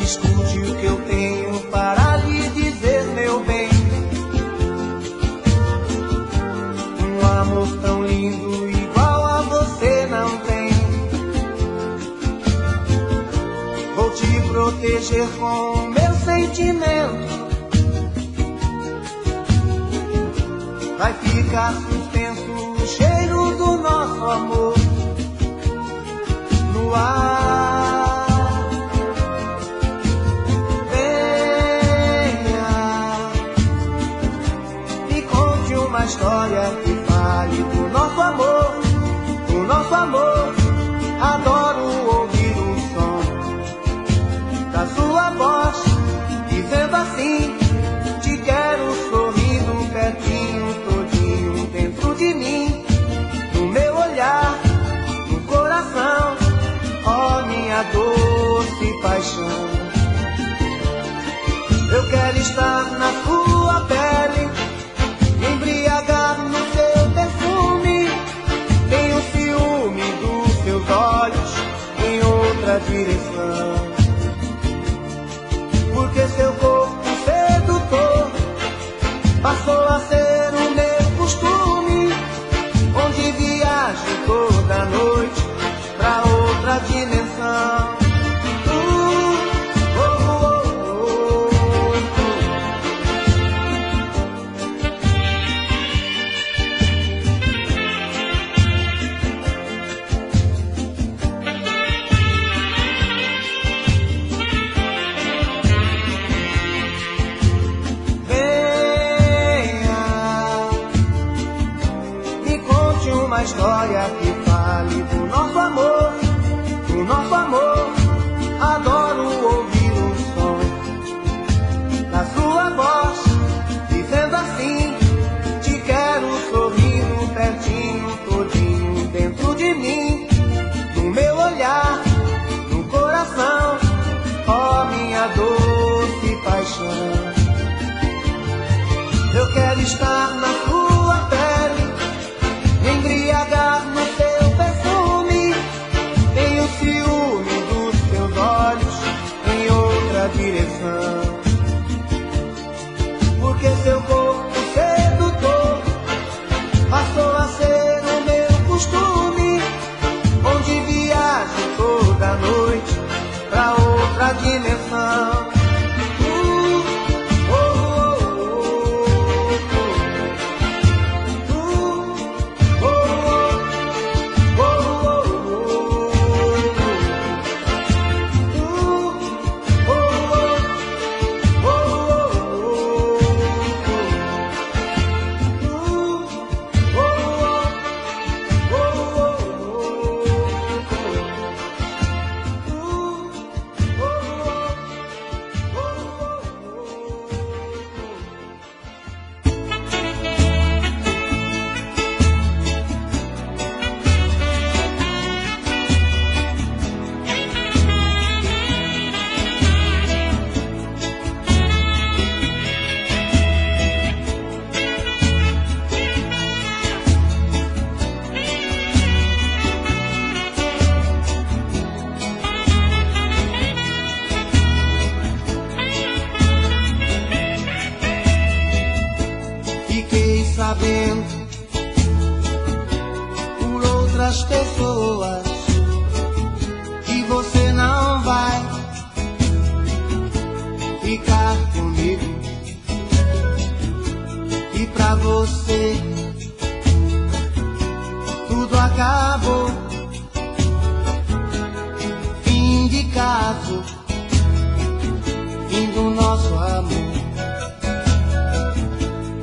escute o que eu tenho para lhe dizer, meu bem. Um amor tão lindo igual a você não tem. Vou te proteger com meu sentimento. Vai ficar suspenso o cheiro do nosso amor no ar. Venha, me conte uma história que fale do nosso amor, do nosso amor. Adoro ouvir o som da sua voz, dizendo assim: te quero sorrindo pertinho, todinho dentro de mim, no meu olhar, no coração, ó minha doce paixão. Eu quero estar na sua pele, me embriagar no seu perfume. Tenho ciúme dos seus olhos em outra direção, porque seu corpo sedutor passou a ser o meu costume, onde viajo toda noite pra outra dimensão. Uma história que fale do nosso amor, do nosso amor. Adoro ouvir o som da sua voz, dizendo assim: te quero sorrindo pertinho, todinho dentro de mim, no meu olhar, no coração, ó minha doce paixão. Eu quero estar na sua pele, embriagar no seu perfume. Tenho ciúme dos seus olhos em outra direção, porque seu corpo sedutor passou a ser o meu costume, onde viajo toda noite pra outra dimensão. Sabendo por outras pessoas que você não vai ficar comigo, e pra você tudo acabou. Fim de caso, fim do nosso amor.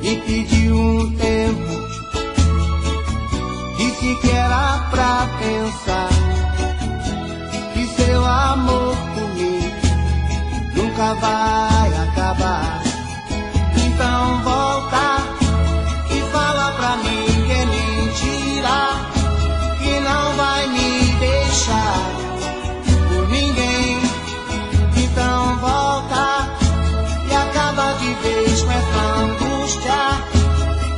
E pediu um tempo, disse que era pra pensar, que seu amor comigo nunca vai acabar. Então volta e fala pra mim que é mentira, que não vai me deixar por ninguém. Então volta e acaba de vez com essa angústia,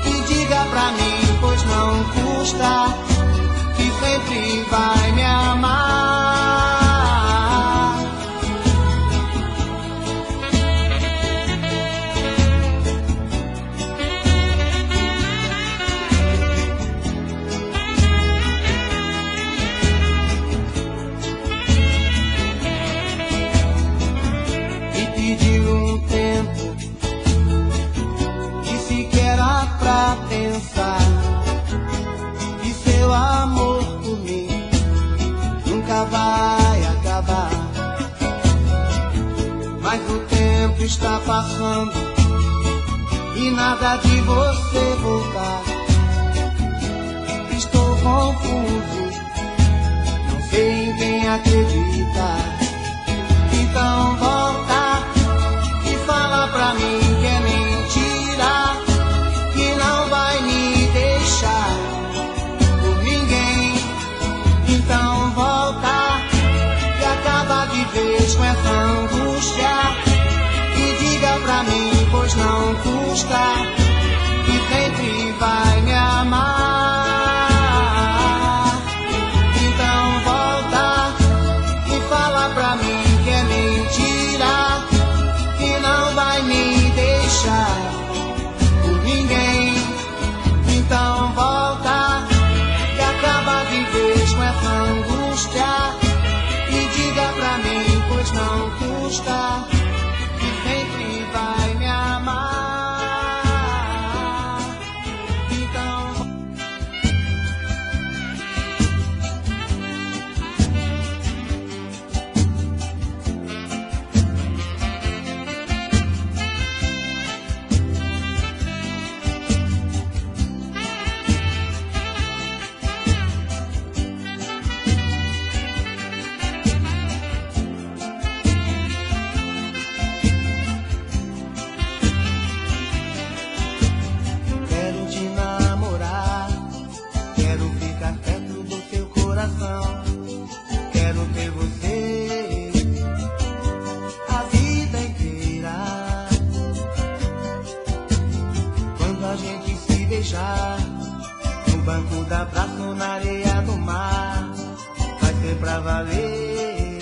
e diga pra mim, pois não custa, que sempre vai me amar. pedir um tempo que sequer há pra pensar. E seu amor por mim nunca vai acabar. Mas o tempo está passando e nada de você voltar. Estou confuso, não sei em quem acreditar. Então volta e fala pra mim que é mentira, que não vai me deixar por ninguém. Então volta e acaba de vez com essa angústia e diga pra mim, pois não custa, que sempre vai me amar. Então volta e fala pra mim que é mentira, que não vai me deixar por ninguém. Então volta e acaba de vez com essa angústia e diga pra mim, pois não custa, que sempre vai me amar. Então quero te namorar, quero ficar perto do seu coração, quero ter você a vida inteira. Quando a gente se beijar no banco da praça ou na areia do mar, vai ser pra valer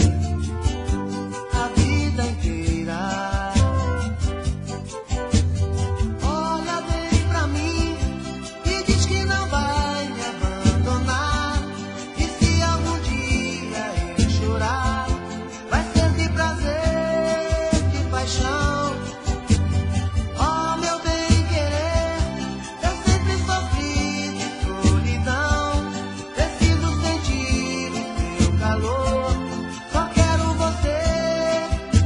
a vida inteira. Olha bem pra mim e diz que não vai me abandonar. E se algum dia eu chorar, vai ser de prazer, de paixão. Oh, meu bem querer, eu sempre sofri de solidão. Preciso sentir o seu calor, só quero você,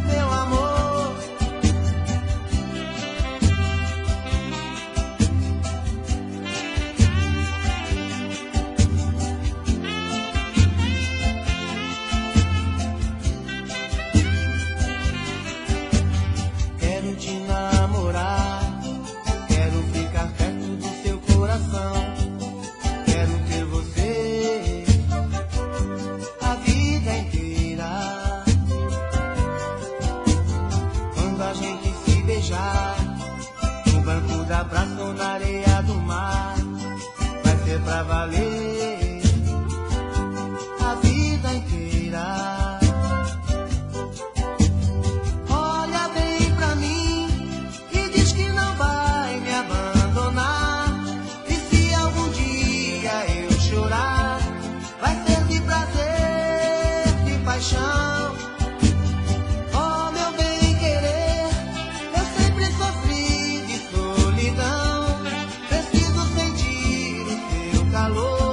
meu amor. Quero te namorar, quero ficar perto do seu coração, quero ter você a vida inteira. Quando a gente se beijar no banco da praça ou na areia do mar, vai ser pra valer a vida inteira. Olha bem pra mim e diz que não vai me abandonar. E se algum dia eu chorar, vai ser de prazer, de paixão. Oh, meu bem querer, eu sempre sofri de solidão. Preciso sentir o seu calor,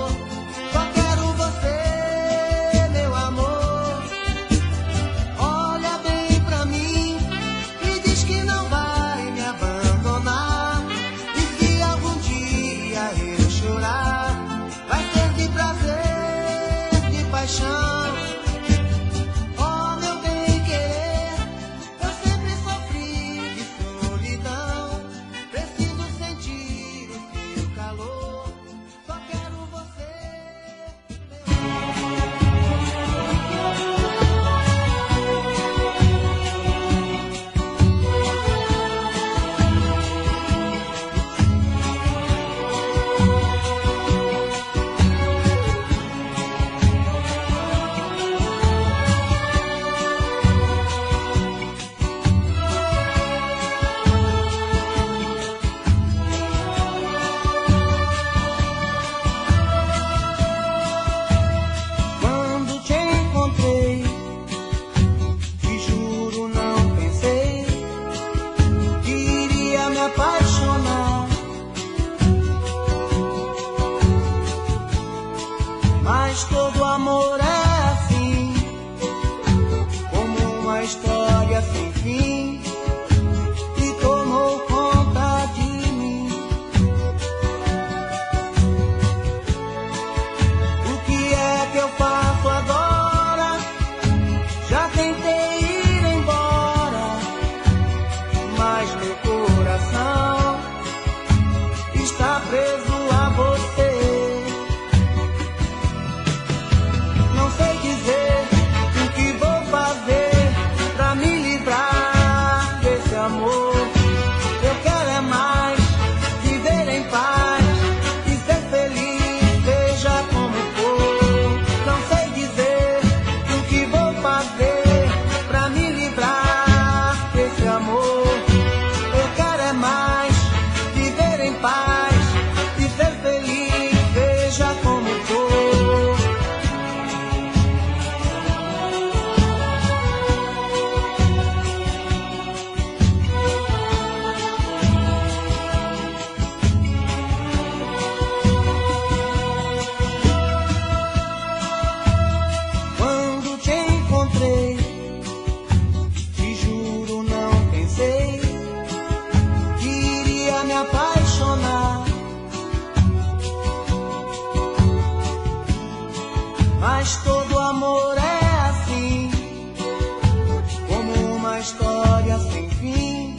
fim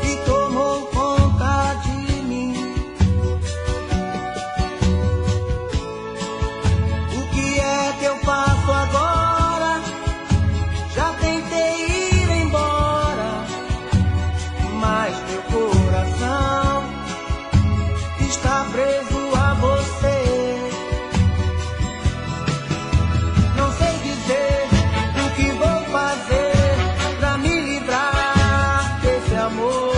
e tomou conta de mim. O que é que eu faço agora? Já tentei ir embora, mas meu coração está preso a você. Não sei dizer o que vou fazer pra me livrar desse amor.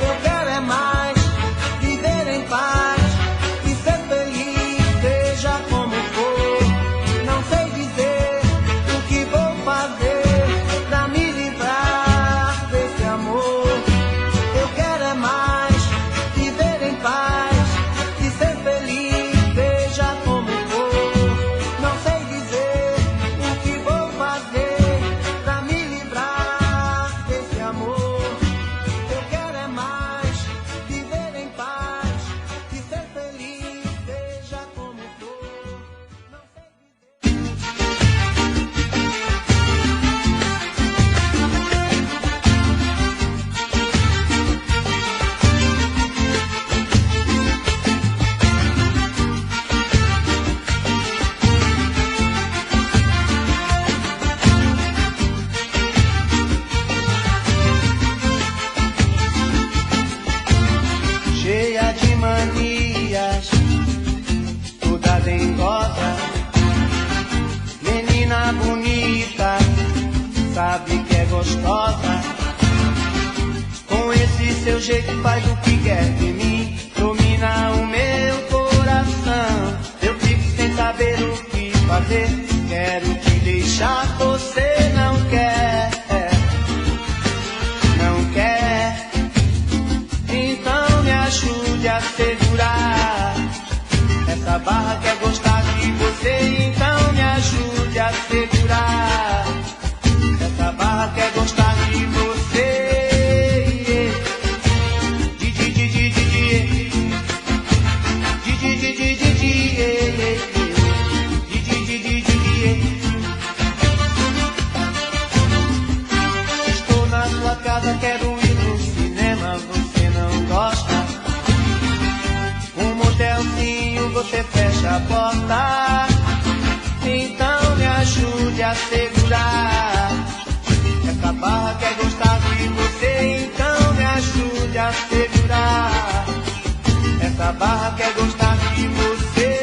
Eu quero é mais viver em paz e ser feliz, seja como for. Não sei dizer o que vou fazer pra me livrar desse amor. Eu quero é mais viver em paz e ser feliz, seja como for. Não sei dizer o que vou fazer pra me livrar desse amor. Eu quero é mais viver em paz e ser feliz, seja como for. Não sei cheia de manias, toda dengosa, menina bonita, sabe que é gostosa. Com esse seu jeito faz o que quer de mim, domina o meu coração. Eu fico sem saber o que fazer, quero te deixar, você não quer, não quer. Então me ajude a segurar essa barra, quer gostar de você. Então me ajude a segurar essa barra, quer gostar de você. Estou na sua casa, quero ir no cinema, você não gosta. Um motelzinho, você fecha a porta. Então me ajude a segurar essa barra, quer gostar de você. Então me ajude a segurar essa barra, quer gostar de você.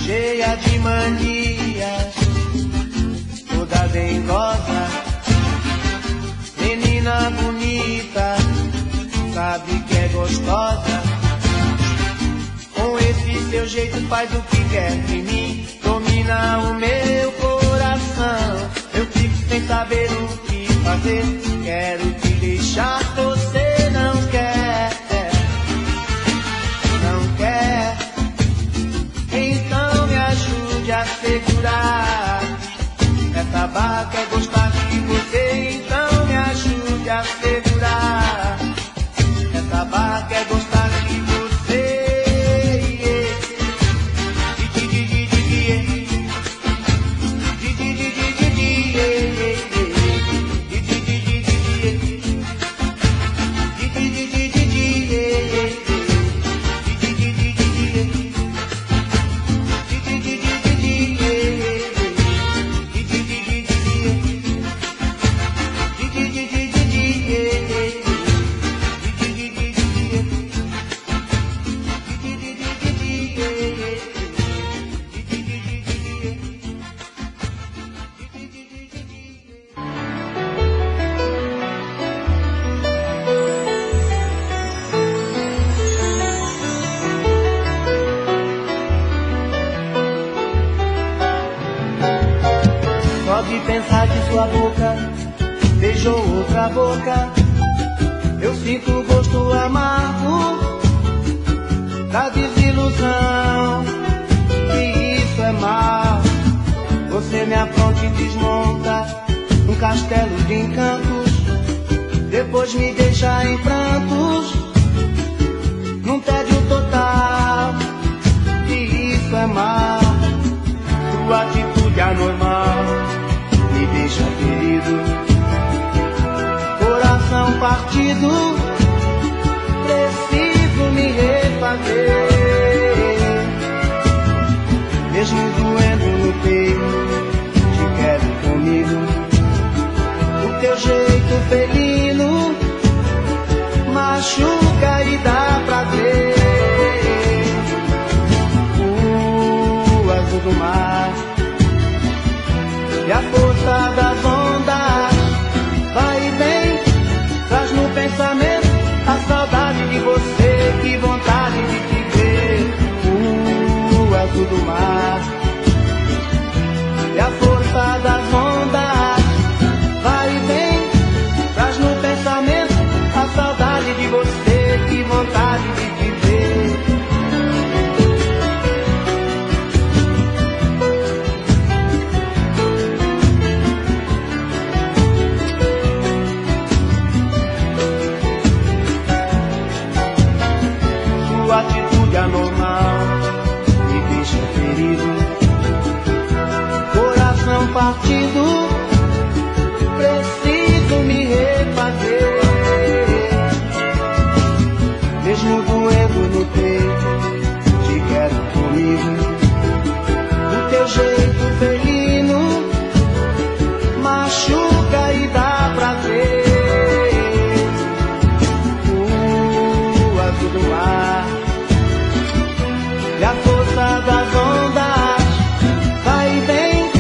Cheia de manias, toda dengosa, menina bonita, sabe que é gostosa. Com esse seu jeito faz o que quer de mim, domina o meu coração. Eu fico sem saber o que fazer, quero te deixar, você não quer, não quer. Então me ajude a segurar essa barra, quer gostar de você. Então me ajude a segurar essa barra, quer gostar de você. de pensar que sua boca beijou outra boca. Eu sinto o gosto amargo e desmonta um castelo de encantos, depois me deixa em prantos, num tédio total. E isso é mal, tua atitude anormal me deixa ferido, coração partido, preciso me refazer. Mesmo doendo no peito, te quero comigo. O teu jeito felino machuca e dá prazer. O azul do mar e a força das ondas vai e vem, traz no pensamento a saudade de você, que vontade de te ver. O azul do mar e a força das ondas vai e vem, traz no pensamento a saudade de você, que vontade de te ver. Sua atitude anormal me deixa ferido, coração partido, preciso me refazer. Mesmo doendo no peito, te quero comigo. O teu jeito felino machuca e dá prazer. O azul do mar e a força das ondas vai e vem,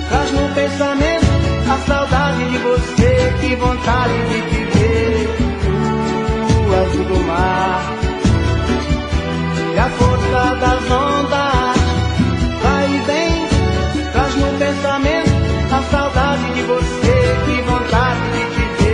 traz no pensamento a saudade de você, que vontade de te ver. O azul do mar e a força das ondas vai e vem, traz no pensamento a saudade de você, que vontade de te ver.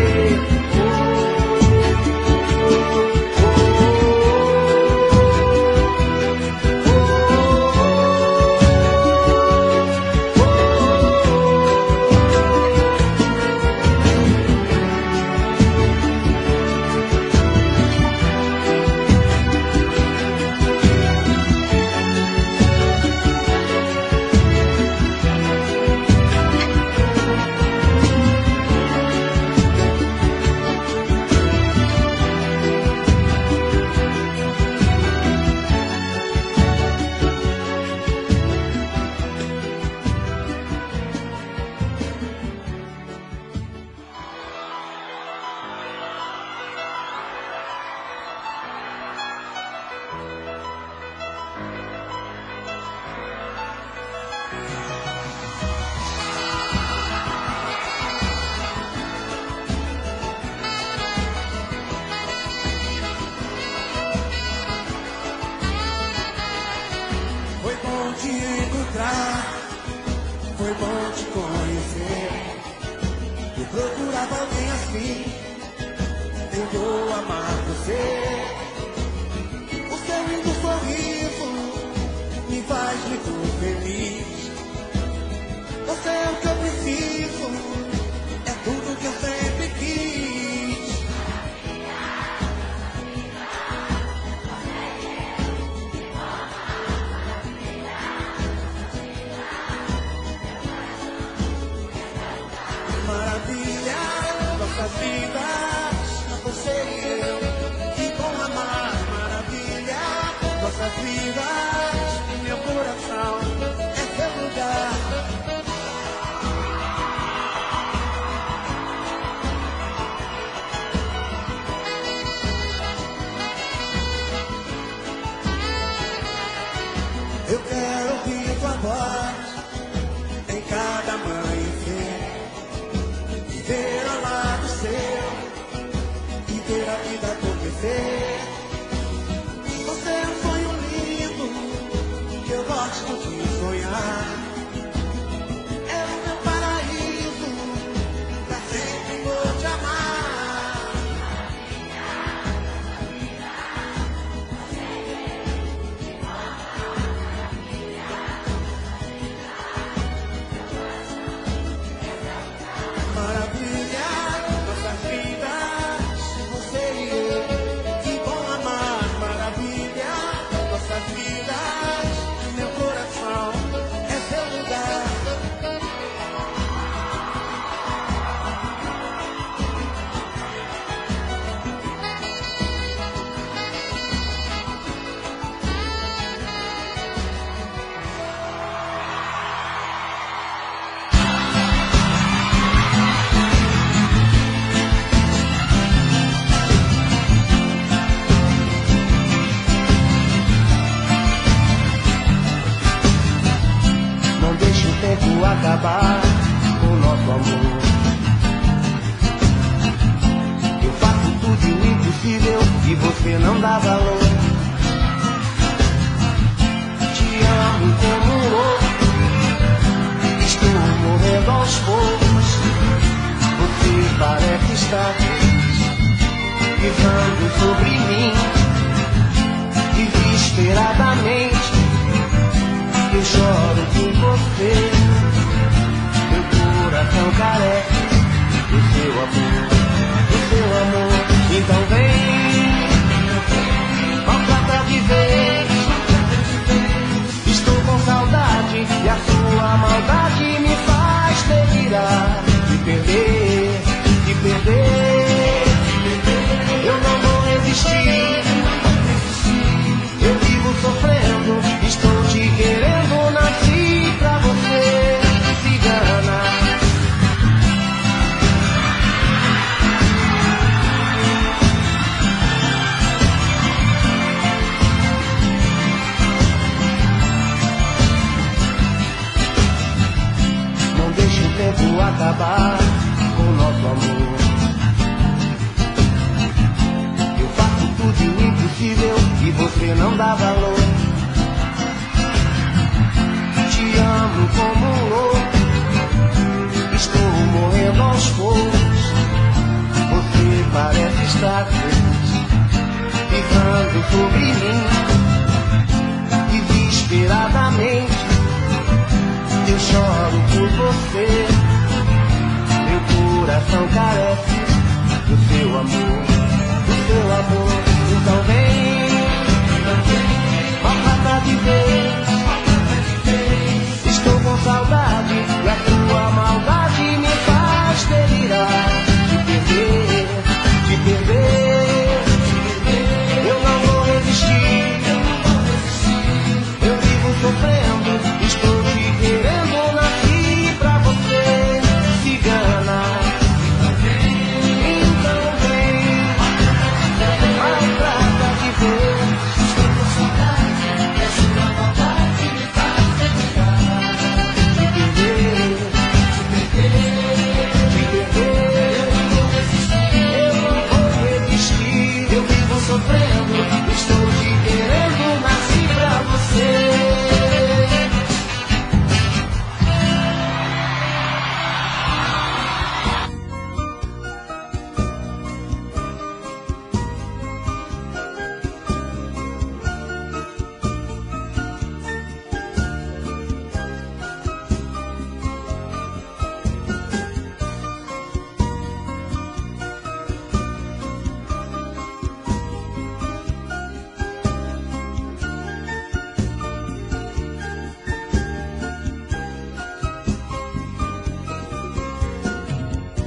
Foi bom te encontrar, foi bom te conhecer. Eu procurava alguém assim, eu vou amar você. O seu lindo sorriso me faz muito feliz. Você é o que eu preciso, é tudo que eu sempre quis. Maravilha, nossas vidas, você e eu, que bom amar. Maravilha, nossas vidas, meu coração é seu lugar. Eu quero ouvir tua voz em cada amanhecer, viver ao lado seu e ver a vida acontecer. Você é um sonho lindo que eu gosto de sonhar. É o meu paraíso, pra sempre vou te amar. acabar com o nosso amor. Eu faço tudo o impossível e você não dá valor. Te amo como um louco, estou morrendo aos poucos. Você parece estar pisando sobre mim, desesperadamente. Eu choro por você, meu coração carece do seu amor, do seu amor. Então vem, maltrata de vez. Estou com saudade e a sua maldade me faz delirar. De perder, de perder. Eu não vou resistir. Eu vivo sofrendo, estou te querendo, nasci pra você, cigana. Não deixe o tempo acabar com o nosso amor. Eu faço tudo o impossível e você não dá valor. Te amo como um louco, estou morrendo aos poucos. Você parece estar pisando sobre mim, desesperadamente. Eu choro por você, meu coração carece do seu amor, do seu amor. Então vem, maltrata de vez. Estou com saudade e a tua maldade me faz delirar. De perder, de perder. Eu não vou resistir. Eu vivo sofrendo, estou te querendo, nasci pra você, cigana. Então vem, maltrata de vez. Estou com saudade e a sua maldade me faz delirar. De perder, de perder, de perder. Eu não vou resistir. Eu vivo sofrendo, estou te querendo, nasci pra você.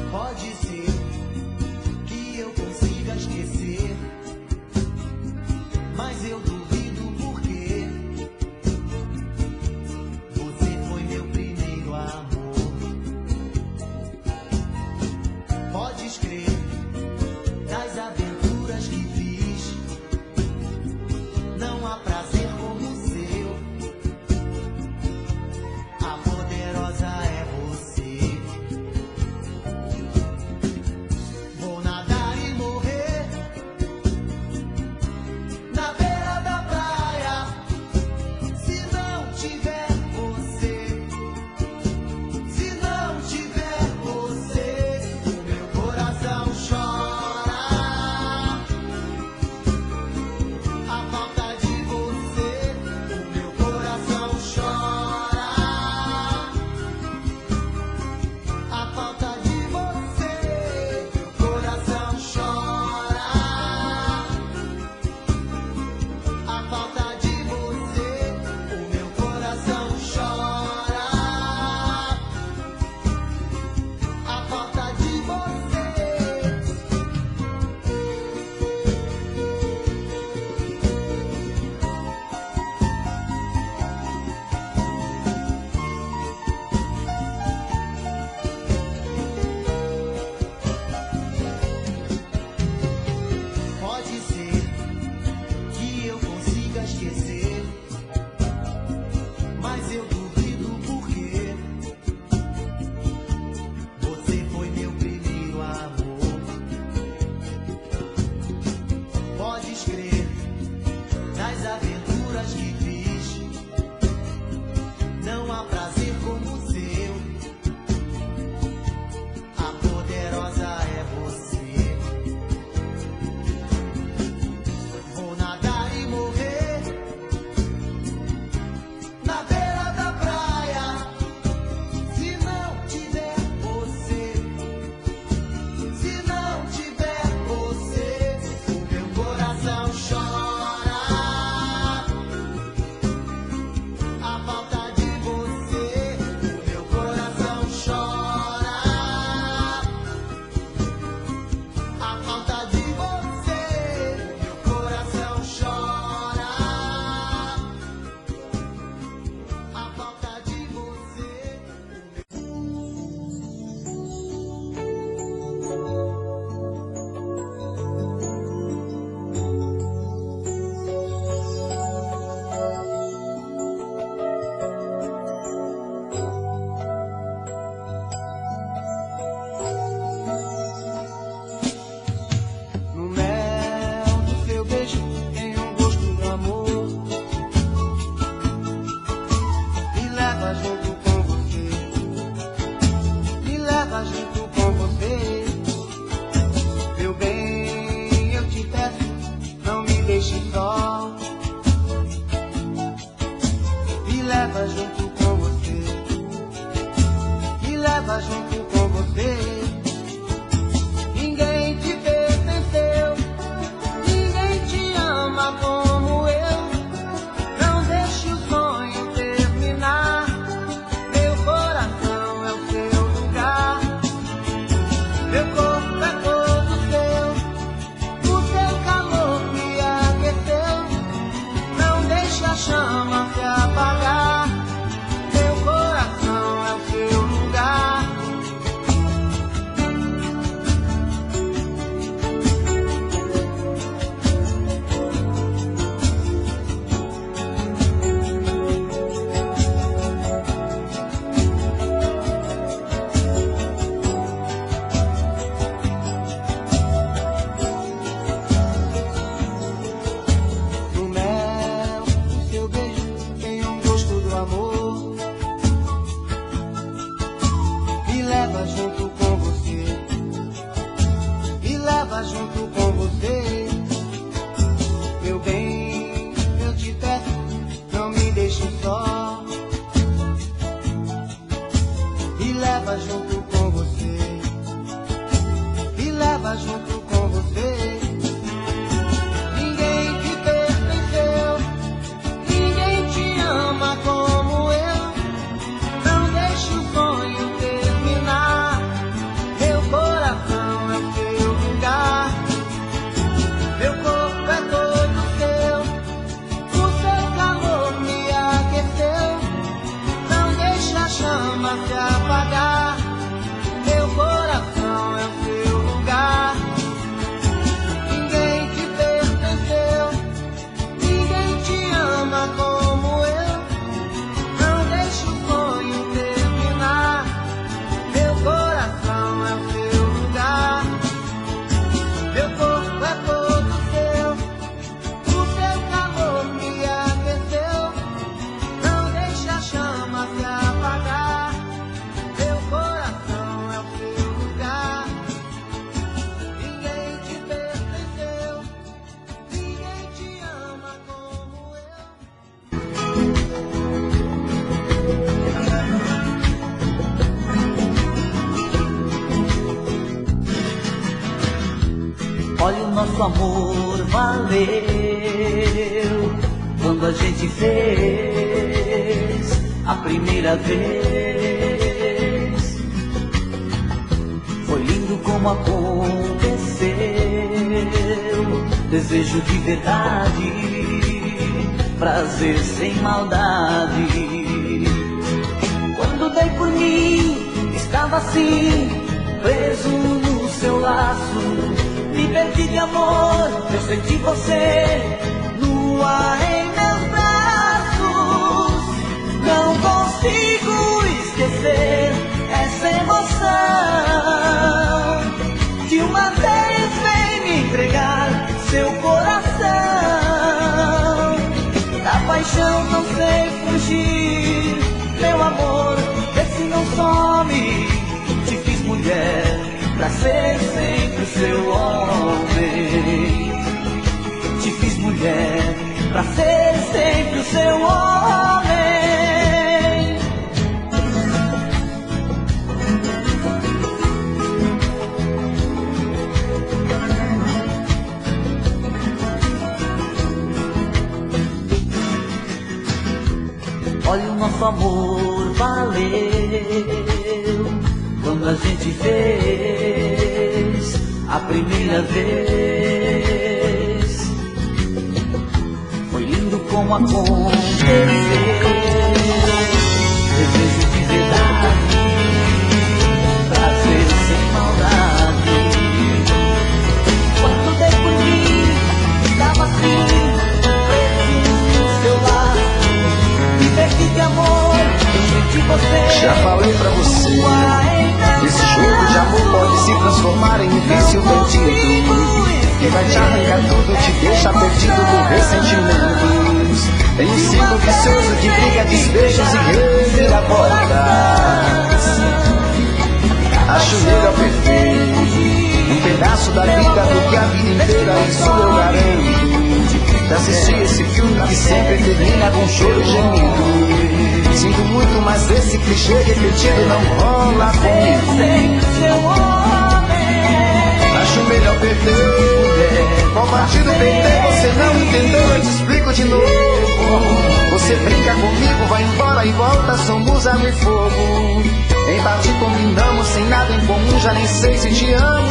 Pode ser que eu consiga esquecer, mas eu duvido porque você foi meu primeiro amor. Podes crer, das aventuras que fiz, não há prazer como o seu. A poderosa é você. Vou nadar e morrer na beira da praia, se não tiver você. Se não tiver você, o meu coração chora. A falta de você, o meu coração chora. A falta de você, meu coração chora. A falta de você, o meu coração chora. A falta de você. Pode ser que eu consiga esquecer, mas eu duvido porque leva junto com você, me leva junto com você. Ninguém te pertenceu, ninguém te ama como eu. Não deixe o sonho terminar, meu coração é o seu lugar. Meu corpo é todo seu, o seu calor me aqueceu. Não deixe a chama se apagar, meu coração é o seu lugar. No mel do seu beijo tem um gosto do amor. Me leva junto com você, me leva junto com você. Meu bem, eu te peço, não me deixe só. Me leva junto com você, me leva junto com você. Ninguém te pertenceu, ninguém te ama como eu. Não deixe o sonho terminar, meu coração é o seu lugar. Meu corpo é todo seu, o seu calor me aqueceu. Não deixe a chama se apagar, meu coração é o seu lugar. Ninguém te pertenceu, ninguém te ama como eu. Não deixe o sonho terminar, meu coração é o seu lugar. Meu corpo é todo seu, o seu calor me aqueceu. Não deixe a chama se apagar, meu coração é o seu lugar. Ninguém te pertenceu, ninguém te ama como eu. Olha, o nosso amor valeu quando a gente fez a primeira vez. Foi lindo como aconteceu, desejo de verdade, prazer sem maldade. Quando dei por mim, estava assim, preso no seu laço. Me perdi de amor, eu senti você nua em meus braços. Não consigo esquecer essa emoção que uma vez vem me entregar seu coração. Da paixão não sei fugir, meu amor, vê se não some. Te fiz mulher pra ser sempre seu homem. Te fiz mulher pra ser sempre o seu homem. Olha, o nosso amor valeu quando a gente fez a primeira vez. Foi lindo como aconteceu, desejo de verdade, prazer sem maldade. Quando dei por mim, estava assim, preso no seu lar. Me perdi de amor, eu senti você. Já falei pra você, esse jogo de amor pode se transformar em um vício bandido, que vai te arrancar tudo, te deixa perdido por ressentimentos. Em um ciclo vicioso de briga, desejos e reviravoltas. Acho melhor perder um pedaço da vida do que a vida inteira, isso eu garanto. De assistir esse filme que sempre termina com choro e gemido. sinto muito, mas esse clichê repetido não rola comigo. Sempre seu homem. Acho melhor perder. Qual partido perder? Você não entendeu, eu te explico de novo. Você brinca comigo, vai embora e volta, somos água e fogo. Em parte combinamos, sem nada em comum, já nem sei se te amo.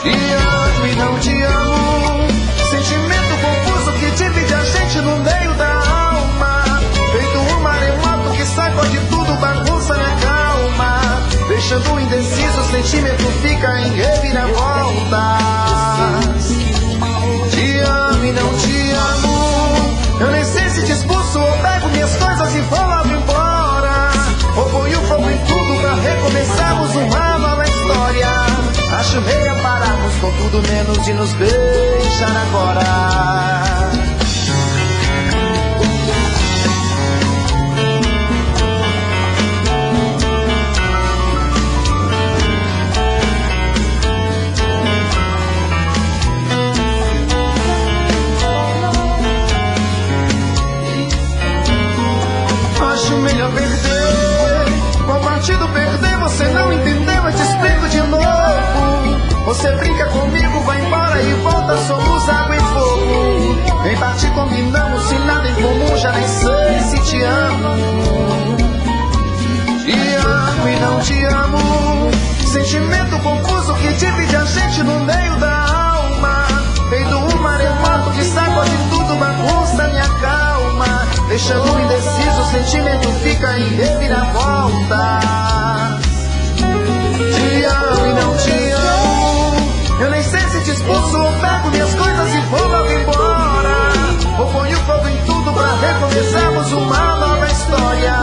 Te amo e não te amo. Sentimento confuso que divide a gente no meio da alma. Feito um maremoto que sacode tudo, bagunça minha calma. Deixando indeciso, o sentimento fica em reviravoltas. Te amo e não te amo. Eu nem sei se te expulso ou pego minhas coisas e vou logo embora. Ou ponho fogo em tudo pra recomeçarmos uma nova história. Acho meio pararmos com tudo menos de nos beijar agora. Acho melhor perder. Qual partido perder? Você não entendeu, eu te explico de novo. Você brinca comigo, vai embora e volta, somos água e fogo. Em parte combinamos, sem nada em comum, já nem sei se te amo. Te amo e não te amo. Sentimento confuso que divide a gente no meio da alma. Feito um maremoto que sacode tudo, bagunça minha calma. Deixando indeciso, o sentimento fica em reviravoltas. Te amo e não te amo. Eu nem sei se te expulso ou pego minhas coisas e vou logo embora. Ou ponho fogo em tudo pra recomeçarmos uma nova história.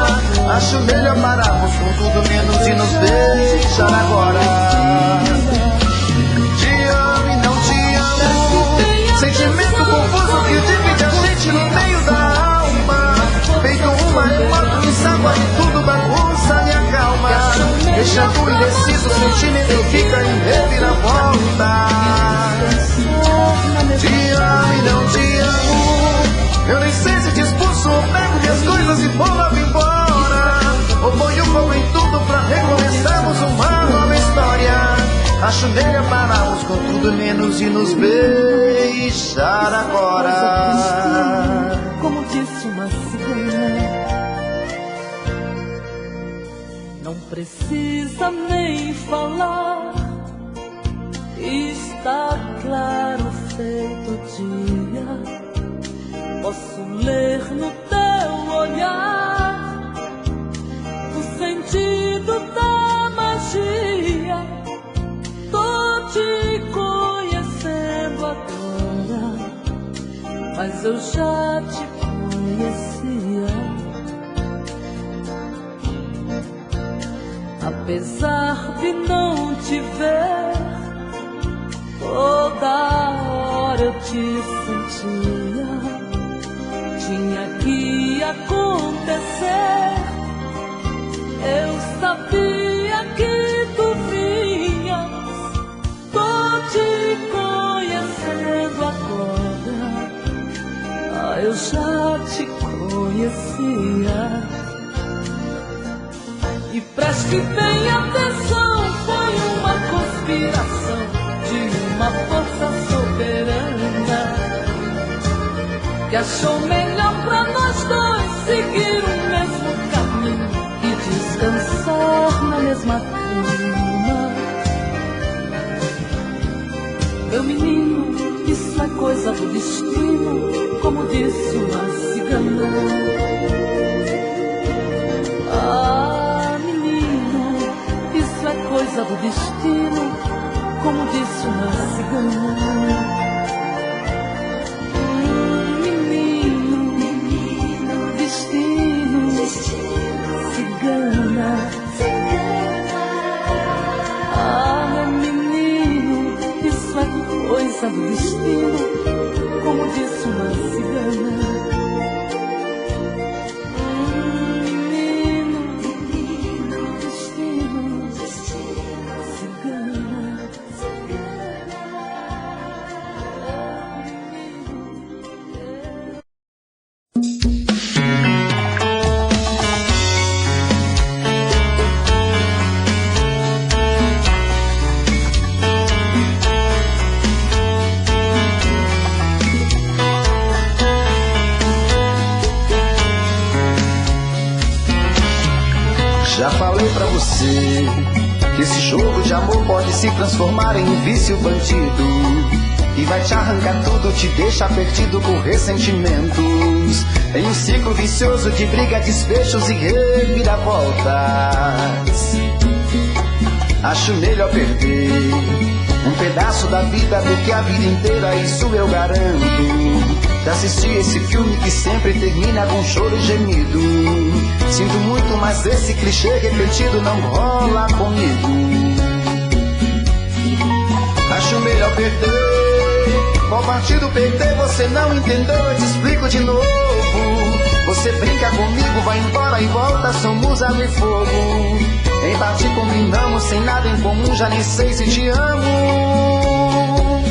Acho melhor pararmos com tudo menos e nos deixar agora. Te amo e não te amo. Sentimento confuso que divide a gente no meio da alma. Feito um maremoto que sacode tudo, bagunça minha calma. Deixando indeciso, o sentimento fica em reviravoltas. Te amo e não te amo. Eu nem sei se te expulso ou pego minhas coisas e vou logo embora. Ou ponho fogo em tudo pra recomeçarmos uma nova história. Acho melhor pararmos com tudo menos e nos beijar agora. Como disse uma cigana, não precisa nem falar, está claro feito dia. Posso ler no teu olhar o sentido da magia. Tô te conhecendo agora, mas eu já te conhecia. Apesar de não te ver, toda hora eu te sentia. Tinha que acontecer, eu sabia que tu vinhas. Tô te conhecendo agora, eu já te conhecia. E preste bem atenção, foi uma conspiração de uma força soberana que achou melhor pra nós dois seguir o mesmo caminho e descansar na mesma cama. Meu menino, isso é coisa do destino, como disse uma cigana. Ah, menino, isso é coisa do destino, como disse uma cigana. Menino, destino, cigana. Ah, menino, isso é coisa do destino, como disse uma cigana. Já falei pra você que esse jogo de amor pode se transformar em um vício bandido e vai te arrancar tudo, te deixar perdido por ressentimentos, em um ciclo vicioso de briga, desfechos e reviravoltas. Acho melhor perder um pedaço da vida do que a vida inteira, isso eu garanto. Já assisti esse filme que sempre termina com choro e gemido. Sinto muito, mas esse clichê repetido não rola comigo. Acho melhor perder. Qual partido perder você não entendeu, eu te explico de novo. Você brinca comigo, vai embora e volta, somos água e fogo. Em parte combinamos, sem nada em comum, já nem sei se te amo.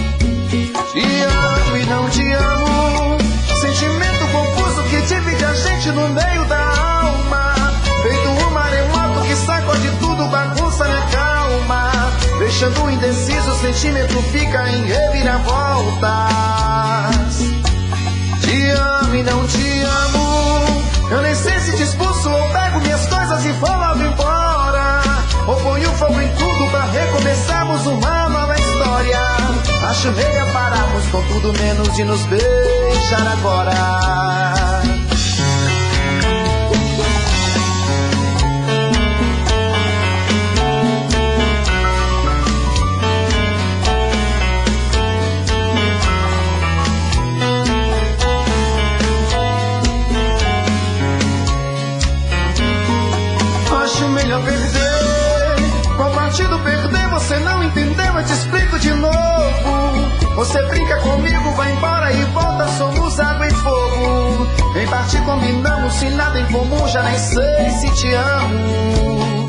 Te amo e não te amo, sentimento confuso que divide a gente no meio da alma. Feito um maremoto que sacode tudo, bagunça minha calma. Deixando indeciso, o sentimento fica em reviravoltas. Te amo e não te amo, eu nem sei se te expulso ou pego minhas coisas e vou logo embora, ou ponho fogo em tudo pra recomeçarmos uma nova história. Acho melhor pararmos com tudo menos de nos beijar agora. Melhor perder. Qual partido perder você não entendeu, eu te explico de novo. Você brinca comigo, vai embora e volta, somos água e fogo. Em parte combinamos, sem nada em comum, já nem sei se te amo.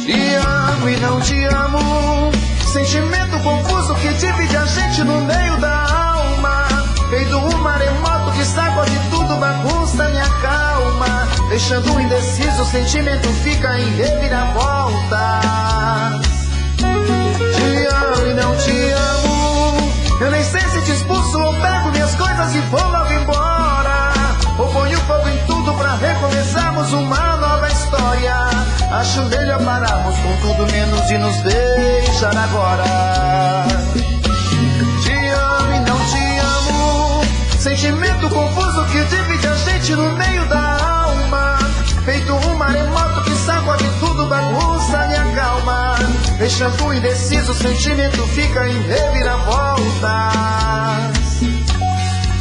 Te amo e não te amo, sentimento confuso que divide a gente no meio da alma. Feito um maremoto que sacode tudo, bagunça minha calma. Deixando indeciso, o sentimento fica em reviravoltas. Te amo e não te amo, eu nem sei se te expulso ou pego minhas coisas e vou logo embora, ou ponho fogo em tudo pra recomeçarmos uma nova história. Acho melhor pararmos com tudo menos de nos beijar agora. Te amo e não te amo, sentimento confuso que divide a gente no meio da alma. Feito um maremoto que sacode tudo, bagunça minha calma. Deixando indeciso, o sentimento fica em reviravoltas.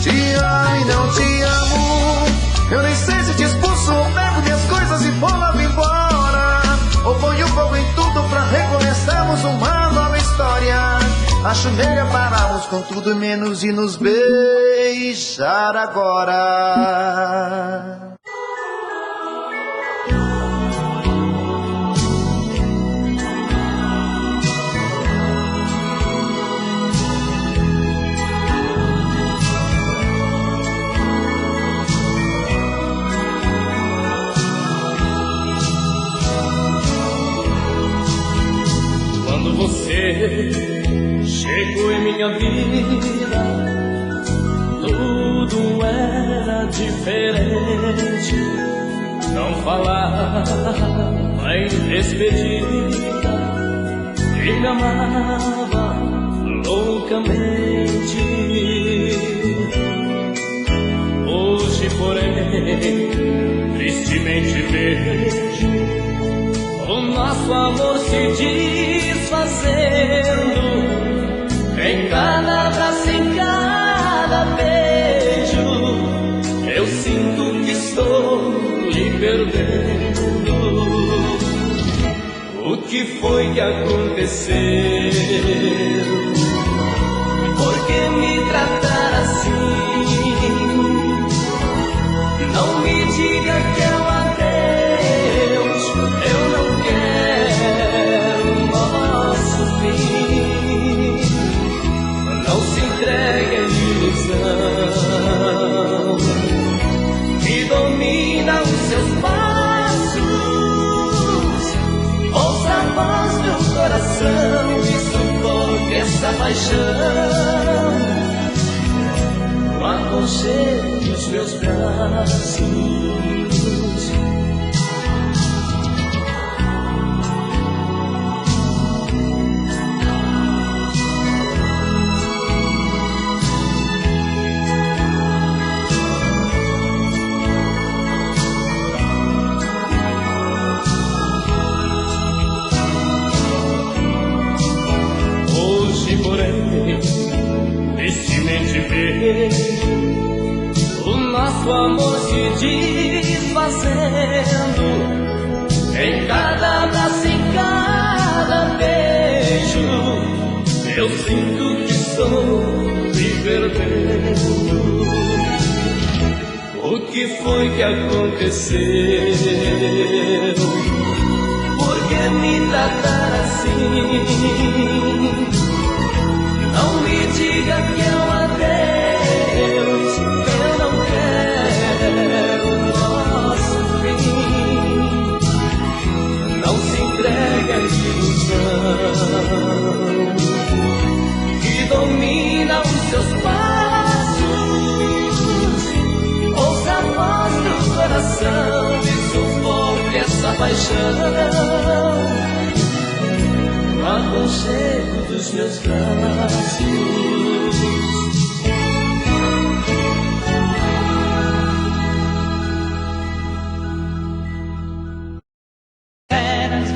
Te amo e não te amo, eu nem sei se te expulso ou pego minhas coisas e vou logo embora, ou ponho fogo em tudo pra recomeçarmos uma nova história. Acho melhor pararmos com tudo menos de nos beijar agora. Quando você chegou em minha vida, tudo era diferente. Não falava em despedida e me amava loucamente. Hoje, porém, tristemente vejo o nosso amor se desfazendo. Em cada abraço, em cada beijo, eu sinto que estou lhe perdendo. O que foi que aconteceu? Por que me tratar assim? Não me diga que é um adeus, eu não quero o nosso fim. Não se entregue à ilusão que domina os seus passos. Ouça a voz do coração e sufoque essa paixão no aconchego dos meus braços. o nosso amor se desfazendo em cada abraço, em cada beijo. Eu sinto que estou me perdendo. O que foi que aconteceu? Por que me tratar assim? Não me diga que é um adeus, eu não quero o nosso fim. Não se entregue à ilusão que domina os seus passos. Ouça a voz do coração e sufoque essa paixão no aconchego dos meus braços.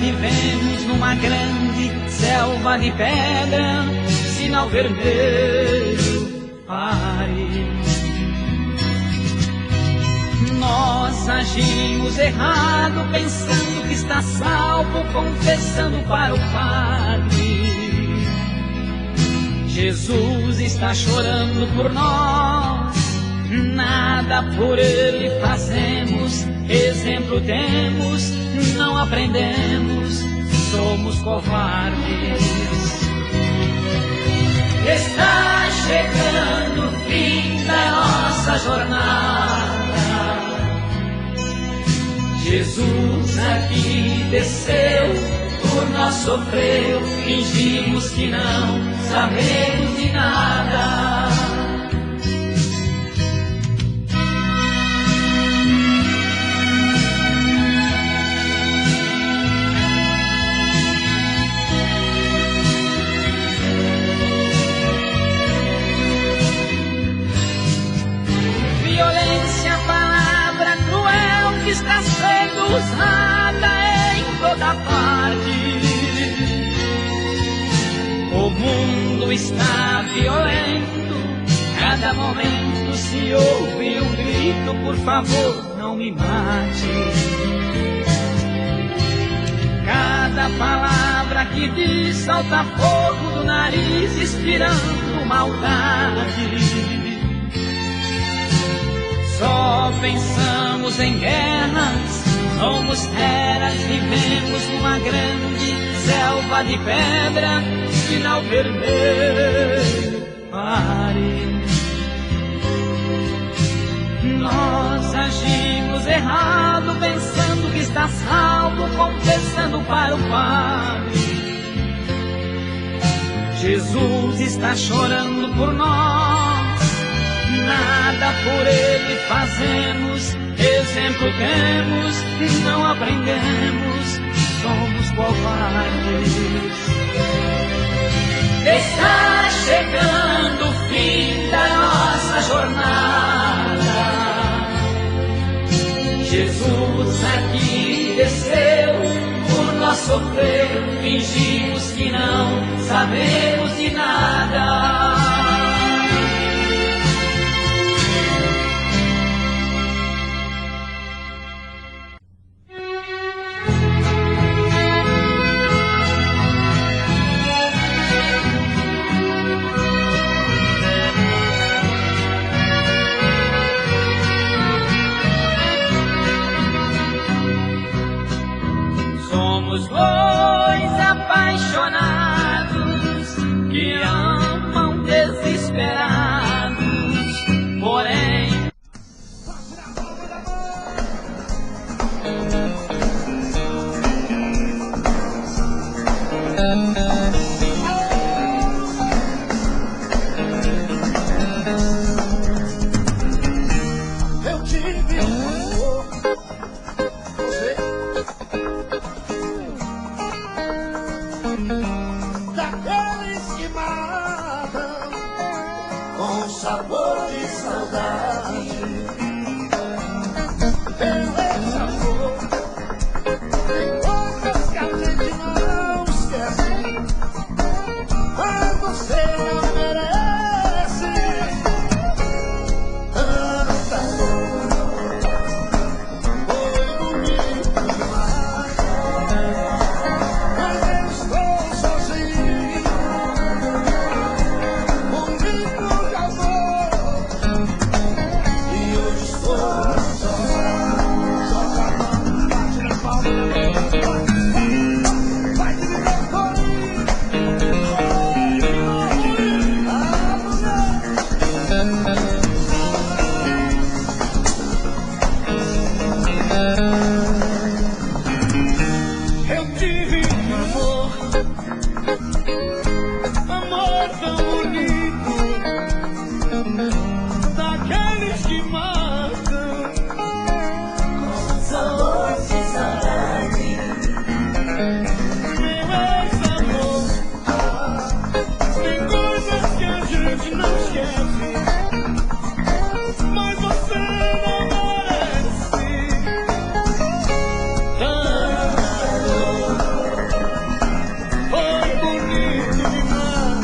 Vivemos numa grande selva de pedra, sinal vermelho, pare. Nós agimos errado, pensando que está salvo, confessando para o Padre. Jesus está chorando por nós, nada por Ele fazemos, exemplo temos, não aprendemos, somos covardes. Está chegando o fim da nossa jornada. Jesus aqui desceu, por nós sofreu, fingimos que não sabemos de nada. Violência, palavra cruel que está sendo usada em toda parte. O mundo está violento, cada momento se ouve um grito: por favor, não me mate. Cada palavra que diz salta fogo do nariz, inspirando maldade. Só pensamos em guerras, somos feras, vivemos numa grande selva de pedra, sinal vermelho, pare. Nós agimos errado, pensando que está salvo, confessando para o Padre. Jesus está chorando por nós, nada por Ele fazemos, exemplo temos, não aprendemos, somos covardes. Está chegando o fim da nossa jornada. Jesus aqui desceu, por nós sofreu, fingimos que não sabemos de nada. Somos dois apaixonados que amam desesperados, porém Eu tive um amor, você daqueles que matam com sabor de saudade. Esse amor tem coisas que a gente não esquece, mas você não merece. ciúmes que matam, com sabor de saudade. meu ex-amor. Tem coisas que a gente não esquece, mas você não merece tanto amor. Foi bonito demais,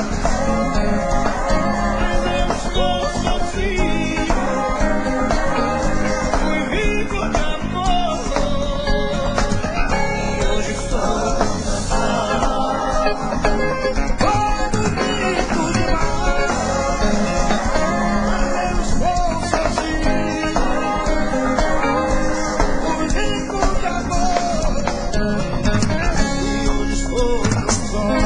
mas eu estou sozinho. Fui rico de amor e hoje estou com